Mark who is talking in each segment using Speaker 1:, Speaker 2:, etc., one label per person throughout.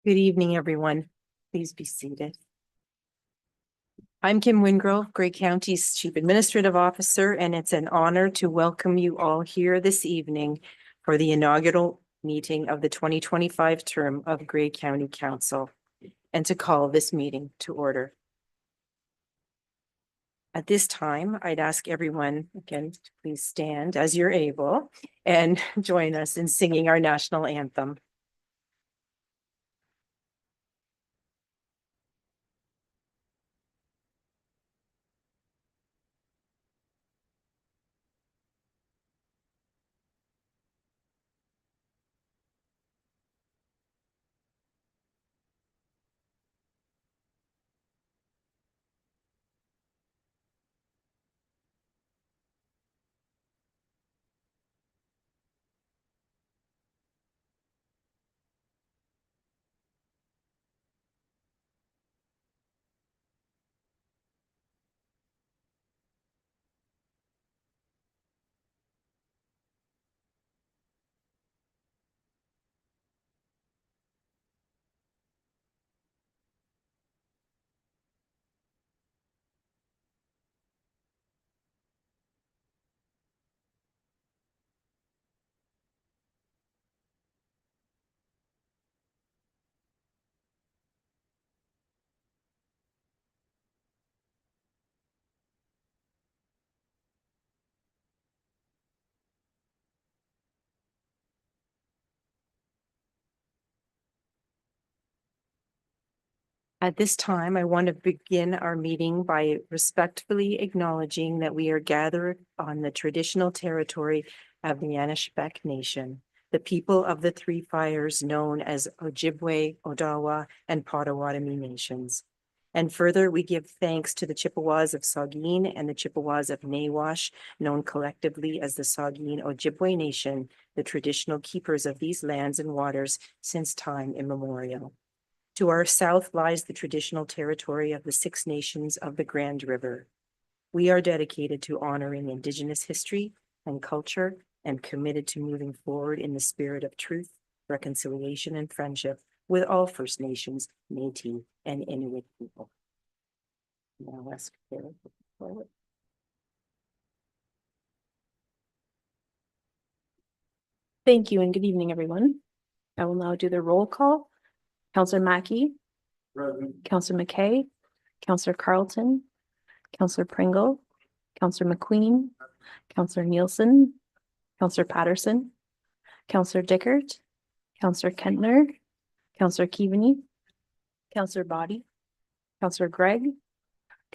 Speaker 1: Good evening, everyone. Please be seated. I'm Kim Wingrove, Grey County's Chief Administrative Officer, and it's an honor to welcome you all here this evening for the inaugural meeting of the 2025 term of Grey County Council, and to call this meeting to order. At this time, I'd ask everyone, again, to please stand as you're able and join us in singing our national anthem. At this time, I want to begin our meeting by respectfully acknowledging that we are gathered on the traditional territory of the Anishinaabeg Nation, the people of the Three Fires known as Ojibwe, Odawa, and Potawatomi nations. And further, we give thanks to the Chippewas of Saugeen and the Chippewas of Nawash, known collectively as the Saugeen Ojibwe Nation, the traditional keepers of these lands and waters since time immemorial. To our south lies the traditional territory of the Six Nations of the Grand River. We are dedicated to honoring Indigenous history and culture and committed to moving forward in the spirit of truth, reconciliation, and friendship with all First Nations, Métis, and Inuit people. Now let's go forward.
Speaker 2: Thank you and good evening, everyone. I will now do the roll call. Councillor Mackey,
Speaker 3: Present.
Speaker 2: Councillor McKay, Councillor Carlton, Councillor Pringle, Councillor McQueen, Councillor Nielsen, Councillor Patterson, Councillor Dickert, Councillor Kentner, Councillor Keaveney, Councillor Body, Councillor Gregg,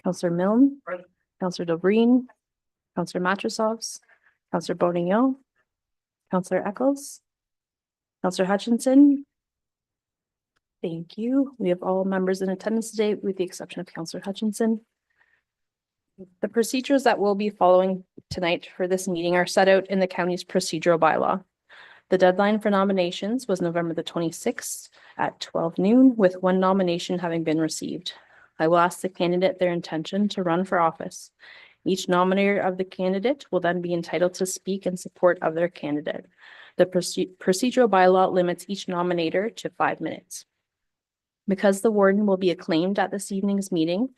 Speaker 2: Councillor Milne, Councillor Dobreen, Councillor Matrosovs, Councillor Bonignon, Councillor Eccles, Councillor Hutchinson. Thank you. We have all members in attendance today with the exception of Councillor Hutchinson. The procedures that we'll be following tonight for this meeting are set out in the county's procedural bylaw. The deadline for nominations was November the 26th at 12 noon, with one nomination having been received. I will ask the candidate their intention to run for office. Each nominator of the candidate will then be entitled to speak in support of their candidate. The procedural bylaw limits each nominator to 5 minutes. Because the warden will be acclaimed at this evening's meeting,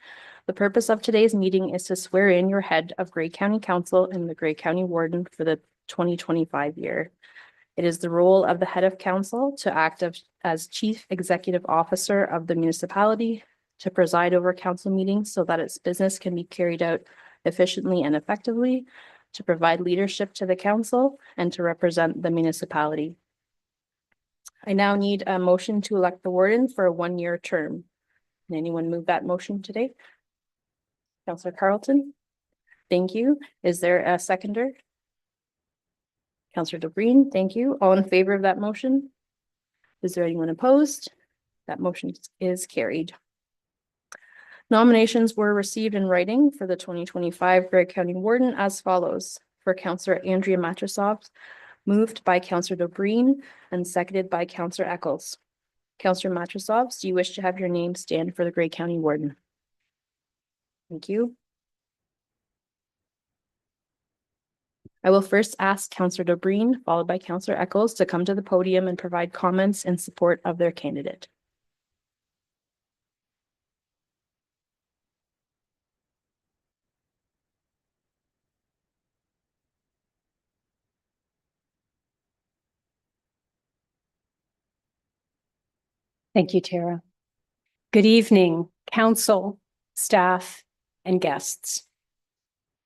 Speaker 2: the purpose of today's meeting is to swear in your head of Grey County Council and the Grey County Warden for the 2025 year. It is the role of the head of council to act as Chief Executive Officer of the municipality, to preside over council meetings so that its business can be carried out efficiently and effectively, to provide leadership to the council, and to represent the municipality. I now need a motion to elect the warden for a one-year term. Can anyone move that motion today? Councillor Carlton. Thank you. Is there a seconder? Councillor Dobreen, thank you. All in favor of that motion? Is there anyone opposed? That motion is carried. Nominations were received in writing for the 2025 Grey County Warden as follows. For Councillor Andrea Matrosov, moved by Councillor Dobreen and seconded by Councillor Eccles. Councillor Matrosov, do you wish to have your name stand for the Grey County Warden? Thank you. I will first ask Councillor Dobreen, followed by Councillor Eccles, to come to the podium and provide comments in support of their candidate.
Speaker 3: Thank you, Tara. Good evening, council, staff, and guests.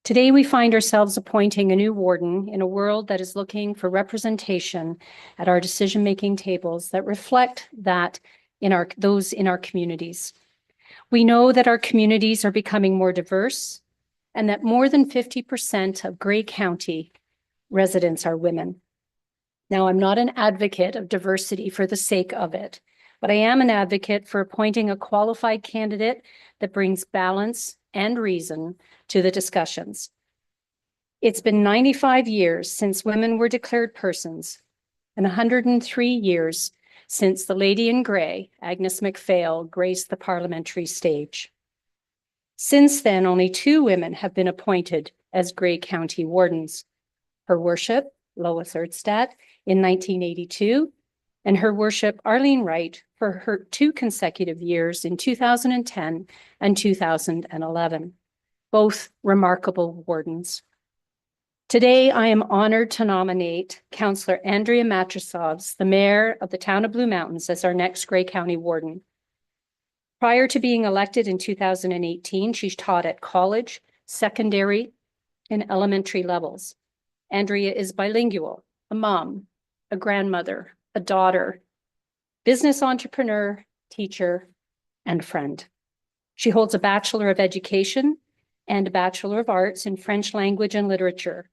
Speaker 3: Today, we find ourselves appointing a new warden in a world that is looking for representation at our decision-making tables that reflect that those in our communities. We know that our communities are becoming more diverse and that more than 50% of Grey County residents are women. Now, I'm not an advocate of diversity for the sake of it, but I am an advocate for appointing a qualified candidate that brings balance and reason to the discussions. It's been 95 years since women were declared persons and 103 years since the Lady in Grey, Agnes MacPhail, graced the parliamentary stage. Since then, only 2 women have been appointed as Grey County wardens. Her Worship, Lois Erdstadt, in 1982, and Her Worship Arlene Wright for her 2 consecutive years in 2010 and 2011, both remarkable wardens. Today, I am honored to nominate Councillor Andrea Matrasovs, the Mayor of the Town of Blue Mountains, as our next Grey County Warden. Prior to being elected in 2018, she taught at college, secondary, and elementary levels. Andrea is bilingual, a mom, a grandmother, a daughter, business entrepreneur, teacher, and friend. She holds a Bachelor of Education and a Bachelor of Arts in French Language and Literature.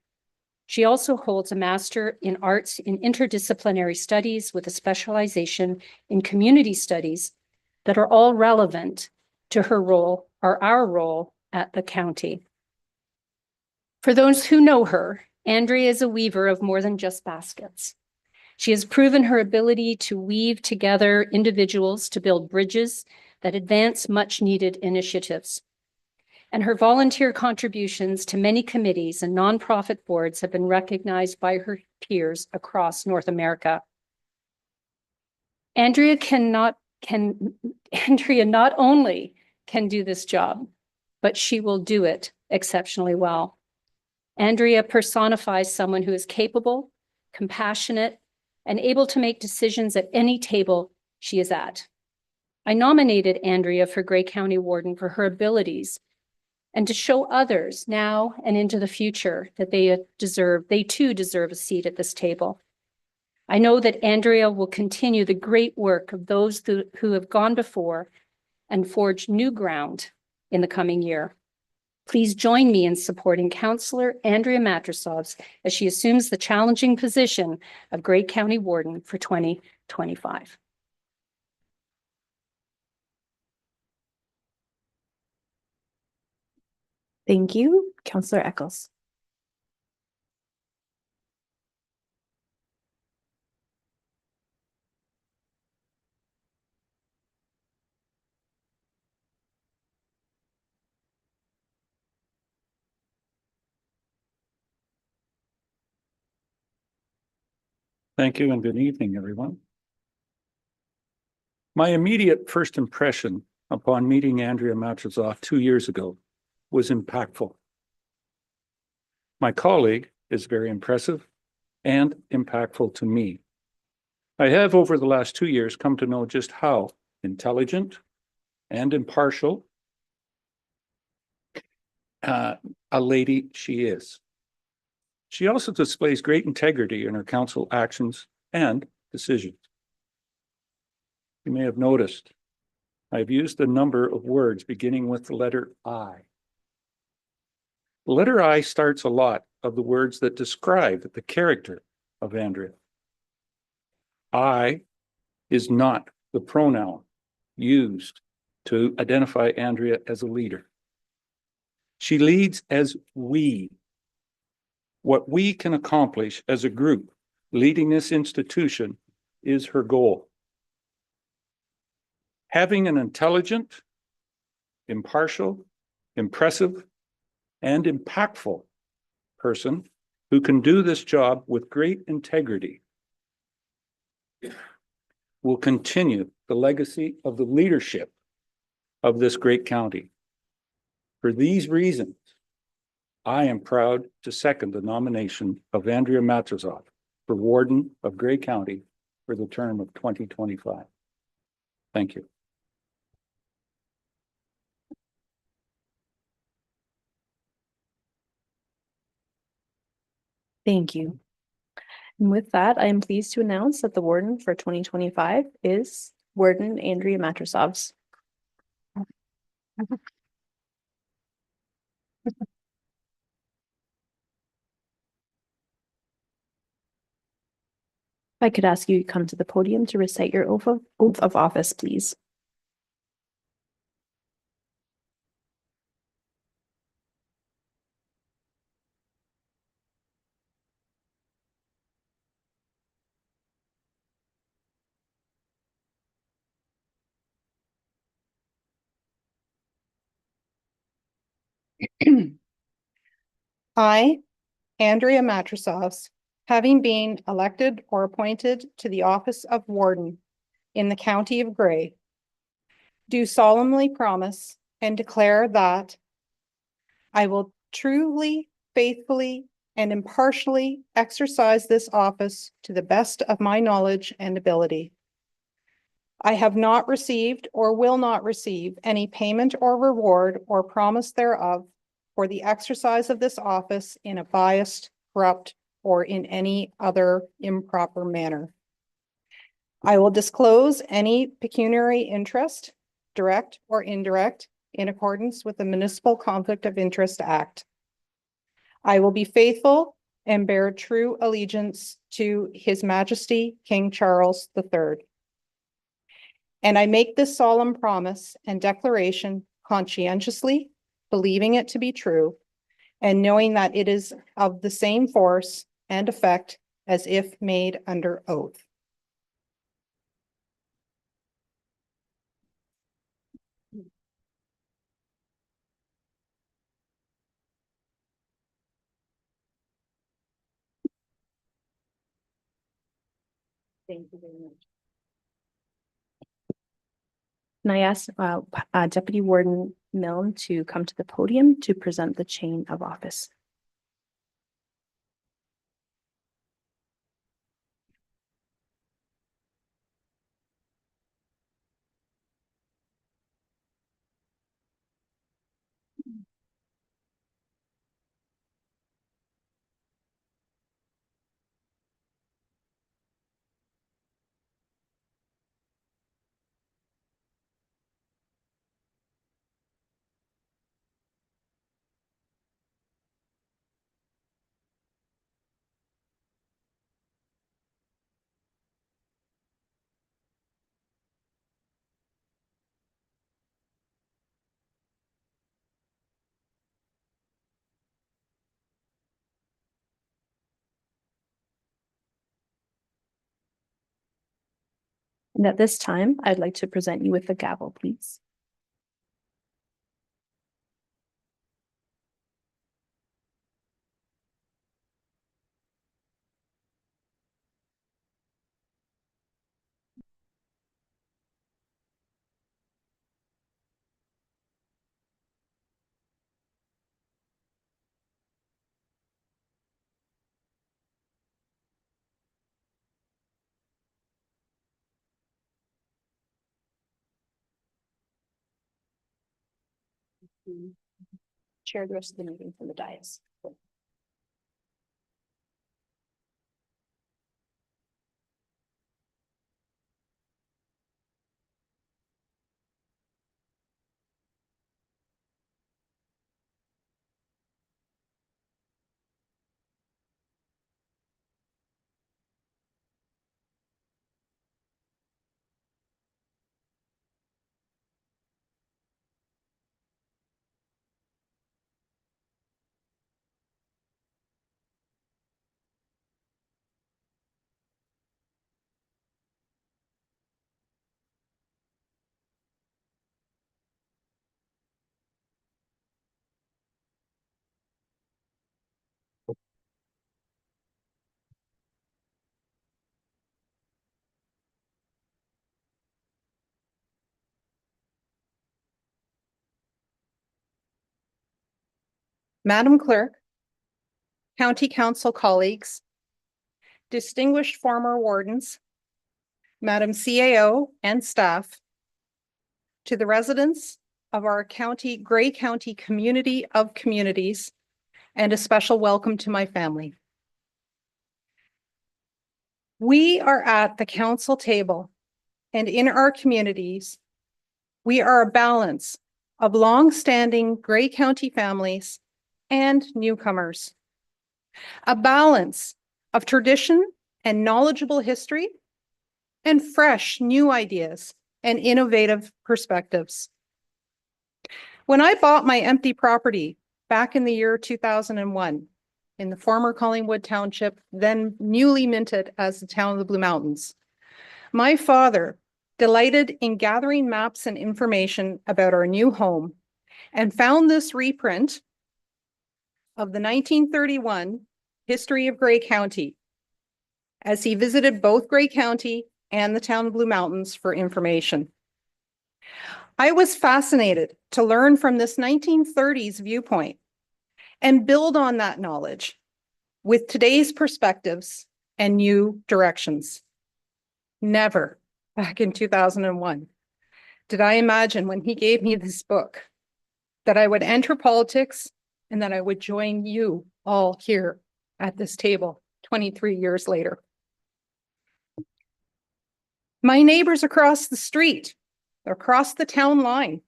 Speaker 3: She also holds a Master in Arts in Interdisciplinary Studies with a specialization in Community Studies that are all relevant to her role or our role at the county. For those who know her, Andrea is a weaver of more than just baskets. She has proven her ability to weave together individuals to build bridges that advance much needed initiatives. And her volunteer contributions to many committees and nonprofit boards have been recognized by her peers across North America. Andrea not only can do this job, but she will do it exceptionally well. Andrea personifies someone who is capable, compassionate, and able to make decisions at any table she is at. I nominated Andrea for Grey County Warden for her abilities and to show others now and into the future that they too deserve a seat at this table. I know that Andrea will continue the great work of those who have gone before and forge new ground in the coming year. Please join me in supporting Councillor Andrea Matrasovs as she assumes the challenging position of Grey County Warden for 2025.
Speaker 2: Thank you, Councillor Eccles.
Speaker 4: Thank you and good evening, everyone. My immediate first impression upon meeting Andrea Matrasov 2 years ago was impactful. My colleague is very impressive and impactful to me. I have over the last 2 years come to know just how intelligent and impartial a lady she is. She also displays great integrity in her council actions and decisions. You may have noticed I've used a number of words beginning with the letter I. The letter I starts a lot of the words that describe the character of Andrea. I is not the pronoun used to identify Andrea as a leader. She leads as we. What we can accomplish as a group leading this institution is her goal. Having an intelligent, impartial, impressive, and impactful person who can do this job with great integrity will continue the legacy of the leadership of this great county. For these reasons, I am proud to second the nomination of Andrea Matrasov for Warden of Grey County for the term of 2025. Thank you.
Speaker 2: Thank you. And with that, I am pleased to announce that the warden for 2025 is Warden Andrea Matrosovs. If I could ask you to come to the podium to recite your oath of office, please.
Speaker 5: I, Andrea Matrosovs, having been elected or appointed to the office of warden in the county of Gray, do solemnly promise and declare that I will truly, faithfully, and impartially exercise this office to the best of my knowledge and ability. I have not received or will not receive any payment or reward or promise thereof for the exercise of this office in a biased, corrupt, or in any other improper manner. I will disclose any pecuniary interest, direct or indirect, in accordance with the Municipal Conflict of Interest Act. I will be faithful and bear true allegiance to His Majesty King Charles III. And I make this solemn promise and declaration conscientiously, believing it to be true, and knowing that it is of the same force and effect as if made under oath. Thank you very much.
Speaker 2: And I ask Deputy Warden Milne to come to the podium to present the chain of office. And at this time, I'd like to present you with the gavel, please. Chair the rest of the meeting from the dais.
Speaker 5: Madam Clerk, County Council colleagues, distinguished former wardens, Madam CAO and staff, to the residents of our Grey County community of communities, and a special welcome to my family. We are at the council table, and in our communities, we are a balance of long-standing Grey County families and newcomers. A balance of tradition and knowledgeable history and fresh new ideas and innovative perspectives. When I bought my empty property back in the year 2001 in the former Collingwood Township, then newly minted as the town of the Blue Mountains, my father, delighted in gathering maps and information about our new home, and found this reprint of the 1931 History of Grey County as he visited both Grey County and the town of Blue Mountains for information. I was fascinated to learn from this 1930s viewpoint and build on that knowledge with today's perspectives and new directions. Never, back in 2001, did I imagine when he gave me this book that I would enter politics and that I would join you all here at this table 23 years later. My neighbors across the street, across the town line,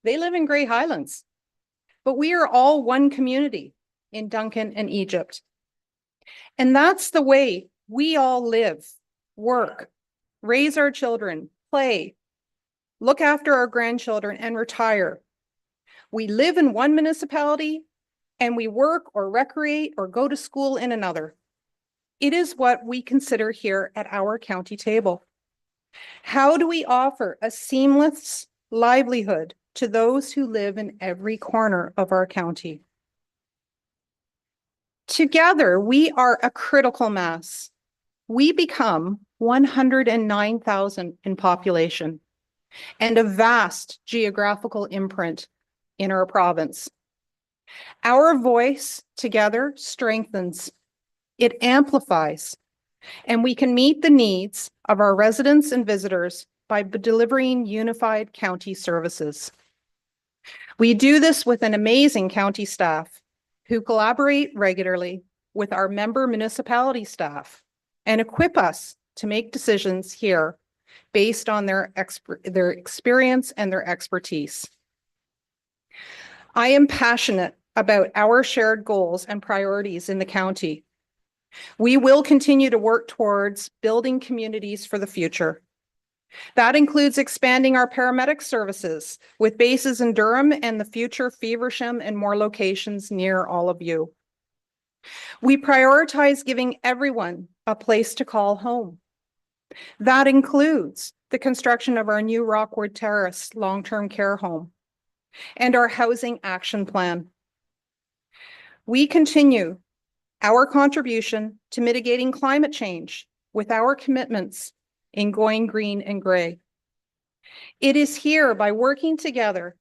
Speaker 5: they live in Grey Highlands, but we are all one community in Duncan and Egypt. And that's the way we all live, work, raise our children, play, look after our grandchildren, and retire. We live in one municipality and we work or recreate or go to school in another. It is what we consider here at our county table. How do we offer a seamless livelihood to those who live in every corner of our county? Together, we are a critical mass. We become 109,000 in population and a vast geographical imprint in our province. Our voice together strengthens, it amplifies, and we can meet the needs of our residents and visitors by delivering unified county services. We do this with an amazing county staff who collaborate regularly with our member municipality staff and equip us to make decisions here based on their experience and their expertise. I am passionate about our shared goals and priorities in the county. We will continue to work towards building communities for the future. That includes expanding our paramedic services with bases in Durham and the future Feversham and more locations near all of you. We prioritize giving everyone a place to call home. That includes the construction of our new Rockwood Terrace long-term care home and our housing action plan. We continue our contribution to mitigating climate change with our commitments in going green and gray. It is here by working together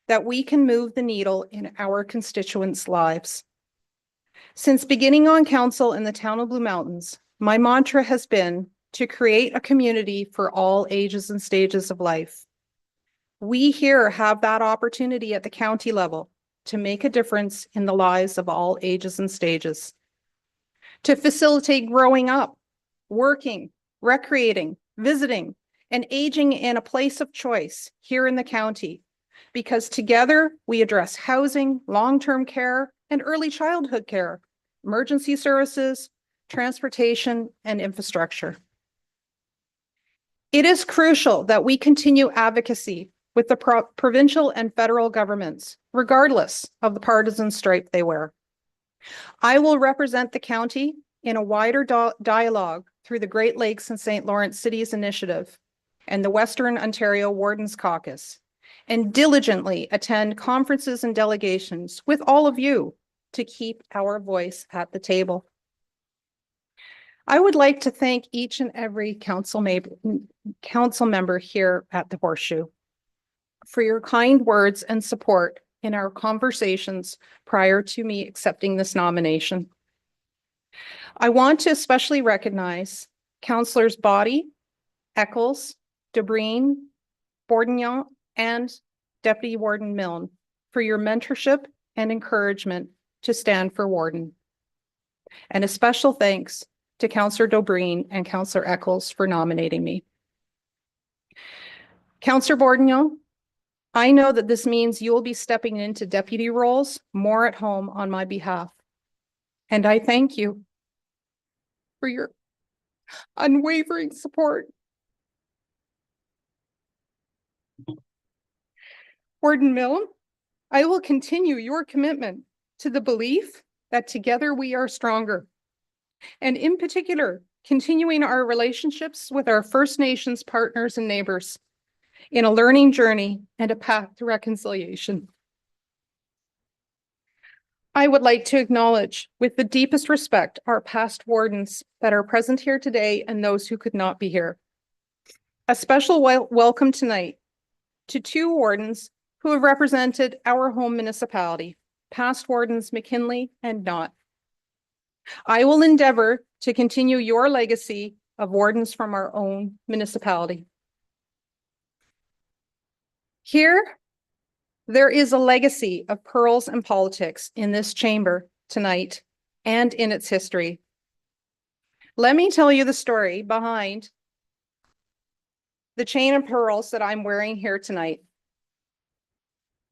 Speaker 5: that we can move the needle in our constituents' lives. Since beginning on council in the town of Blue Mountains, my mantra has been to create a community for all ages and stages of life. We here have that opportunity at the county level to make a difference in the lives of all ages and stages, to facilitate growing up, working, recreating, visiting, and aging in a place of choice here in the county, because together we address housing, long-term care, and early childhood care, emergency services, transportation, and infrastructure. It is crucial that we continue advocacy with the provincial and federal governments, regardless of the partisan stripe they wear. I will represent the county in a wider dialogue through the Great Lakes and St. Lawrence Cities Initiative and the Western Ontario Wardens Caucus, and diligently attend conferences and delegations with all of you to keep our voice at the table. I would like to thank each and every council member here at the Horseshoe for your kind words and support in our conversations prior to me accepting this nomination. I want to especially recognize Councillors Boddy, Eccles, Debreen, Bourdignon, and Deputy Warden Milne for your mentorship and encouragement to stand for warden. And a special thanks to Councillor Dobreen and Councillor Eccles for nominating me. Councillor Bourdignon, I know that this means you will be stepping into deputy roles more at home on my behalf. And I thank you for your unwavering support. Warden Milne, I will continue your commitment to the belief that together we are stronger. And in particular, continuing our relationships with our First Nations partners and neighbors in a learning journey and a path to reconciliation. I would like to acknowledge with the deepest respect our past wardens that are present here today and those who could not be here. A special welcome tonight to two wardens who have represented our home municipality, past wardens McKinley and Knott. I will endeavor to continue your legacy of wardens from our own municipality. Here, there is a legacy of pearls and politics in this chamber tonight and in its history. Let me tell you the story behind the chain of pearls that I'm wearing here tonight.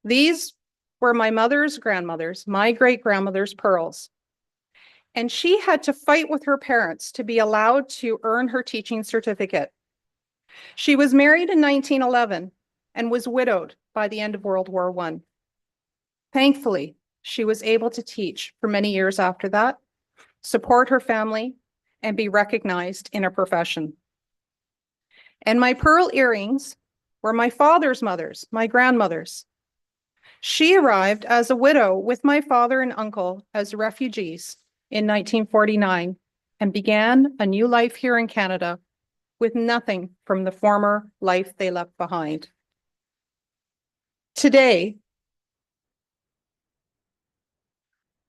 Speaker 5: These were my mother's grandmother's, my great-grandmother's pearls. And she had to fight with her parents to be allowed to earn her teaching certificate. She was married in 1911 and was widowed by the end of World War I. Thankfully, she was able to teach for many years after that, support her family, and be recognized in her profession. And my pearl earrings were my father's mother's, my grandmother's. She arrived as a widow with my father and uncle as refugees in 1949 and began a new life here in Canada with nothing from the former life they left behind. Today,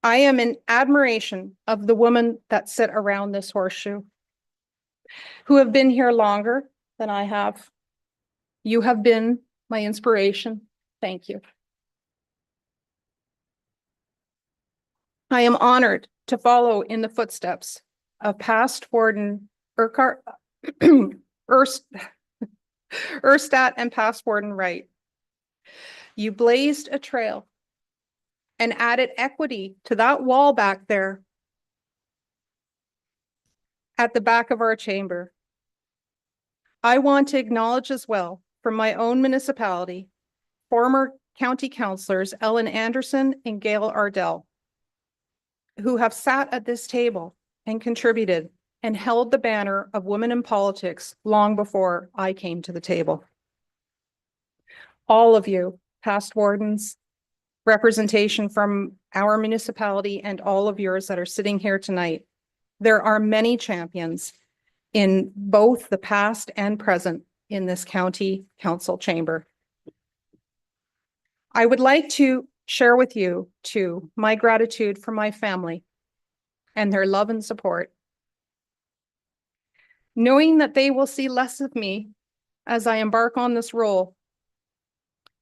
Speaker 5: I am in admiration of the women that sit around this horseshoe, who have been here longer than I have. You have been my inspiration. Thank you. I am honored to follow in the footsteps of past Warden Erstat and past Warden Wright. You blazed a trail and added equity to that wall back there at the back of our chamber. I want to acknowledge as well from my own municipality, former county councillors Ellen Anderson and Gail Ardell, who have sat at this table and contributed and held the banner of women in politics long before I came to the table. All of you, past wardens, representation from our municipality, and all of yours that are sitting here tonight, there are many champions in both the past and present in this county council chamber. I would like to share with you too my gratitude for my family and their love and support. Knowing that they will see less of me as I embark on this role,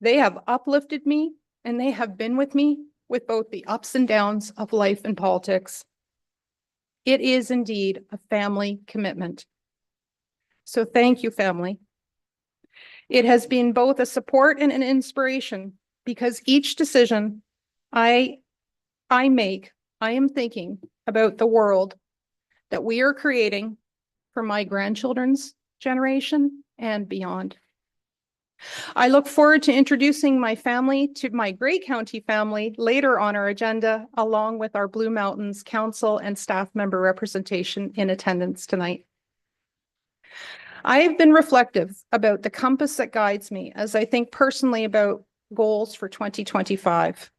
Speaker 5: they have uplifted me and they have been with me with both the ups and downs of life and politics. It is indeed a family commitment. So thank you, family. It has been both a support and an inspiration because each decision I make, I am thinking about the world that we are creating for my grandchildren's generation and beyond. I look forward to introducing my family to my Grey County family later on our agenda, along with our Blue Mountains Council and staff member representation in attendance tonight. I have been reflective about the compass that guides me as I think personally about goals for 2025.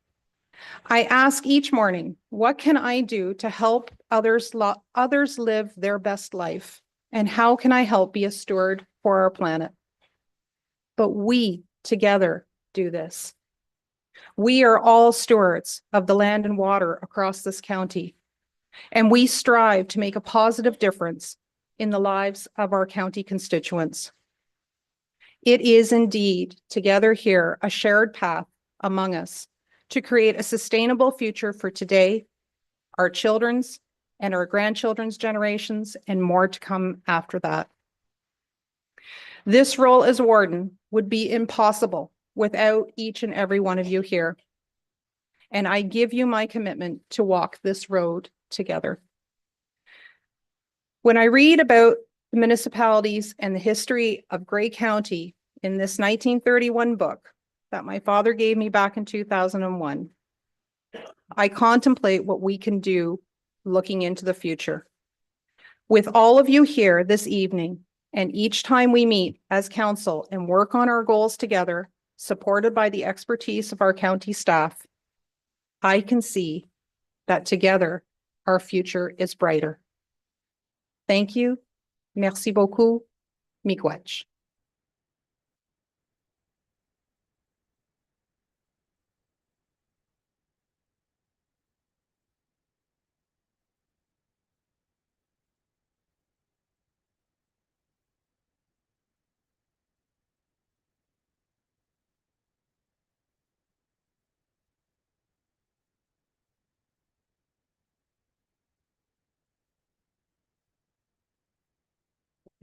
Speaker 5: I ask each morning, what can I do to help others live their best life? And how can I help be a steward for our planet? But we together do this. We are all stewards of the land and water across this county, and we strive to make a positive difference in the lives of our county constituents. It is indeed together here a shared path among us to create a sustainable future for today, our children's and our grandchildren's generations, and more to come after that. This role as warden would be impossible without each and every one of you here. And I give you my commitment to walk this road together. When I read about the municipalities and the history of Grey County in this 1931 book that my father gave me back in 2001, I contemplate what we can do looking into the future. With all of you here this evening, and each time we meet as council and work on our goals together, supported by the expertise of our county staff, I can see that together our future is brighter. Thank you. Merci beaucoup. Miigwech.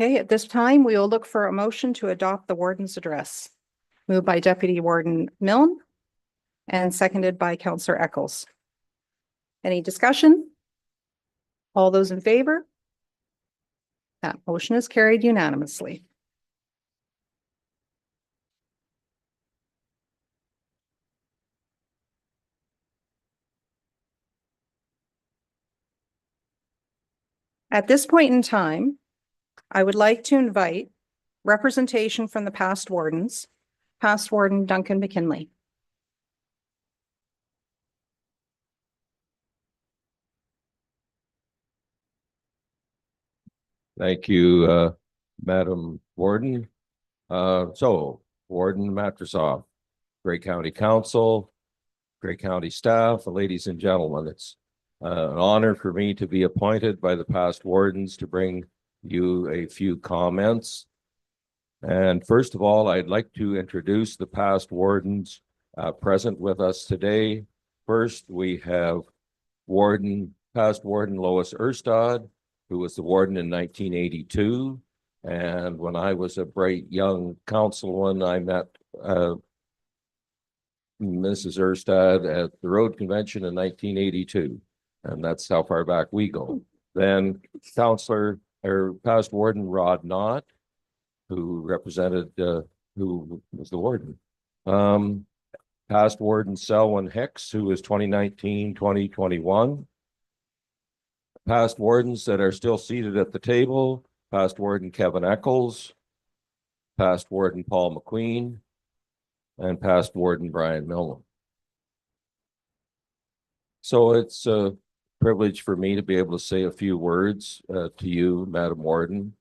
Speaker 5: Okay, at this time, we will look for a motion to adopt the warden's address. Moved by Deputy Warden Milne and seconded by Councillor Eccles. Any discussion? All those in favor? That motion is carried unanimously. At this point in time, I would like to invite representation from the past wardens, past warden Duncan McKinley.
Speaker 6: Thank you, Madam Warden. Warden Matrasoff, Grey County Council, Grey County staff, ladies and gentlemen, it's an honor for me to be appointed by the past wardens to bring you a few comments. And first of all, I'd like to introduce the past wardens present with us today. First, we have past warden Lois Erstad, who was the warden in 1982. And when I was a bright young councilman, I met Mrs. Erstad at the road convention in 1982. And that's how far back we go. Then past warden Rod Knott, who represented, who was the warden. Past warden Selwyn Hicks, who was 2019, 2021. Past wardens that are still seated at the table, past warden Kevin Eccles, past warden Paul McQueen, and past warden Brian Milne. So it's a privilege for me to be able to say a few words to you, Madam Warden.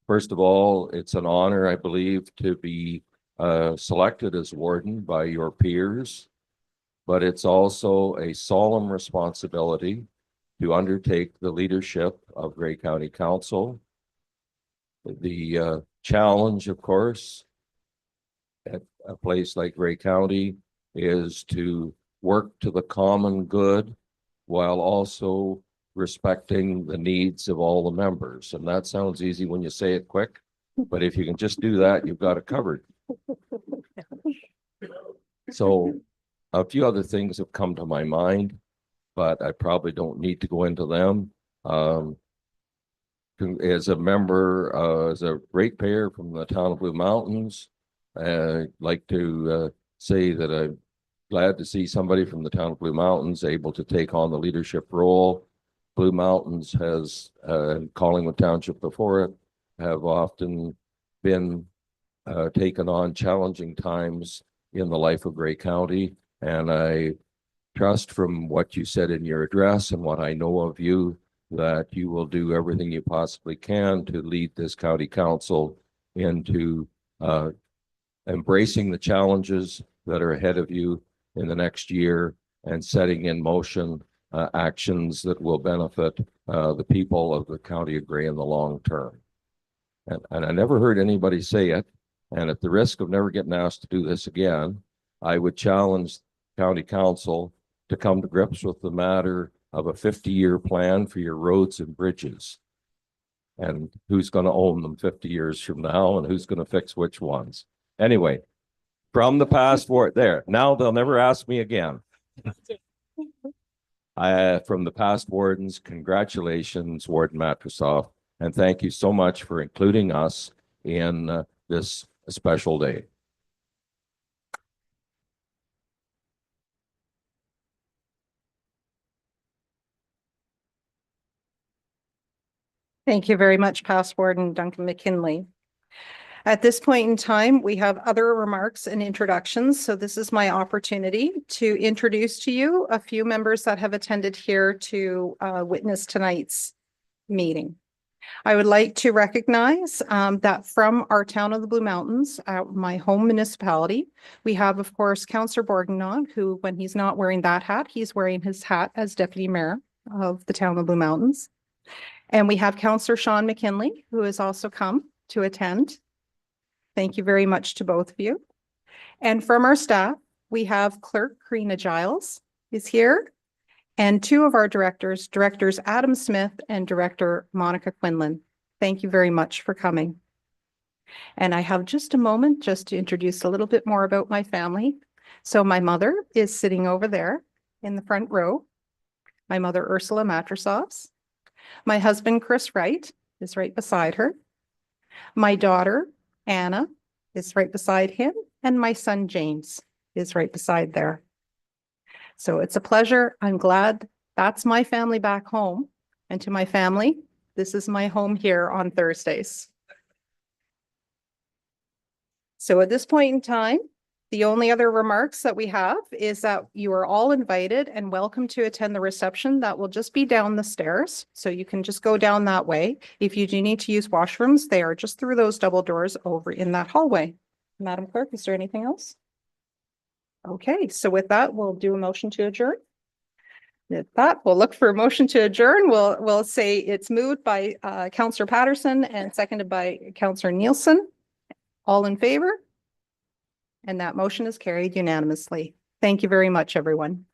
Speaker 6: First of all, it's an honor, I believe, to be selected as warden by your peers, but it's also a solemn responsibility to undertake the leadership of Grey County Council. The challenge, of course, at a place like Grey County is to work to the common good while also respecting the needs of all the members. And that sounds easy when you say it quick, but if you can just do that, you've got it covered. So a few other things have come to my mind, but I probably don't need to go into them. As a member, as a ratepayer from the town of Blue Mountains, I'd like to say that I'm glad to see somebody from the town of Blue Mountains able to take on the leadership role. Blue Mountains has, Collingwood Township before it, have often been taken on challenging times in the life of Grey County. And I trust from what you said in your address and what I know of you, that you will do everything you possibly can to lead this county council into embracing the challenges that are ahead of you in the next year and setting in motion actions that will benefit the people of the County of Grey in the long term. And I never heard anybody say it. And at the risk of never getting asked to do this again, I would challenge county council to come to grips with the matter of a 50-year plan for your roads and bridges. And who's going to own them 50 years from now and who's going to fix which ones. Anyway, from the past forward there. Now they'll never ask me again. From the past wardens, congratulations, Warden Matrosoff, and thank you so much for including us in this special day.
Speaker 5: Thank you very much, Past Warden Duncan McKinley. At this point in time, we have other remarks and introductions. So this is my opportunity to introduce to you a few members that have attended here to witness tonight's meeting. I would like to recognize that from our town of the Blue Mountains, my home municipality, we have, of course, Councillor Borgnon, who, when he's not wearing that hat, he's wearing his hat as Deputy Mayor of the town of Blue Mountains. And we have Councillor Sean McKinley, who has also come to attend. Thank you very much to both of you. And from our staff, we have Clerk Karina Giles is here, and two of our directors, Directors Adam Smith and Director Monica Quinlan. Thank you very much for coming. And I have just a moment just to introduce a little bit more about my family. So my mother is sitting over there in the front row. My mother, Ursula Matrosoffs. My husband, Chris Wright, is right beside her. My daughter, Anna, is right beside him. And my son, James, is right beside there. So it's a pleasure. I'm glad that's my family back home. And to my family, this is my home here on Thursdays. So at this point in time, the only other remarks that we have is that you are all invited and welcome to attend the reception. That will just be down the stairs. So you can just go down that way. If you do need to use washrooms, they are just through those double doors over in that hallway. Madam Clerk, is there anything else? Okay, so with that, we'll do a motion to adjourn. With that, we'll look for a motion to adjourn. We'll say it's moved by Councillor Patterson and seconded by Councillor Nielsen. All in favor? And that motion is carried unanimously. Thank you very much, everyone.